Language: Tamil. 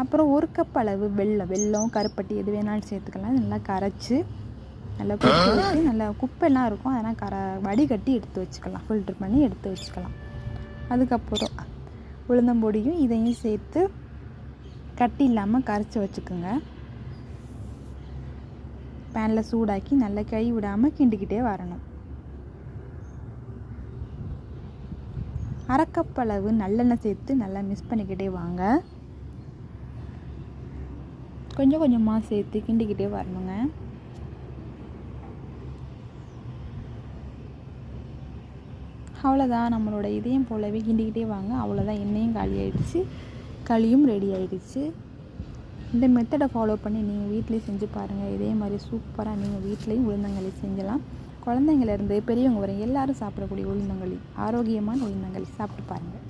அப்புறம் 1 கப் அளவு வெல்லம் கருப்பட்டி எது வேணாலும் சேர்த்துக்கலாம். நல்லா கரைச்சி நல்லா கொதிக்க வச்சு நல்லா குப்பைலாம் இருக்கும், அதெல்லாம் வடிகட்டி எடுத்து வச்சுக்கலாம், ஃபில்ட்ரு பண்ணி எடுத்து வச்சுக்கலாம். அதுக்கப்புறம் உளுந்தம்பொடியும் இதையும் சேர்த்து கட்டி இல்லாமல் கரைச்சி வச்சுக்கோங்க. பேனில் சூடாக்கி நல்லா கை விடாமல் கிண்டிக்கிட்டே வரணும். 1/2 கப் அளவு நல்லெண்ணெய் சேர்த்து நல்லா மிக்ஸ் பண்ணிக்கிட்டே வாங்க. கொஞ்சம் கொஞ்சமாக சேர்த்து கிண்டிக்கிட்டே வரணுங்க. அவ்வளோதான், நம்மளோட இதயம் போலவே கிண்டிக்கிட்டே வாங்க. அவ்வளோதான், எண்ணெயும் காலி ஆகிடுச்சு, களியும் ரெடி ஆகிடுச்சு. இந்த மெத்தடை ஃபாலோ பண்ணி நீங்கள் வீட்டிலே செஞ்சு பாருங்கள். இதே மாதிரி சூப்பராக நீங்கள் வீட்லேயும் உளுந்தங்களி செஞ்சலாம். குழந்தைங்கள்லேருந்து பெரியவங்க வரை எல்லோரும் சாப்பிடக்கூடிய உளுந்தங்களி, ஆரோக்கியமான உளுந்தங்களி சாப்பிட்டு பாருங்கள்.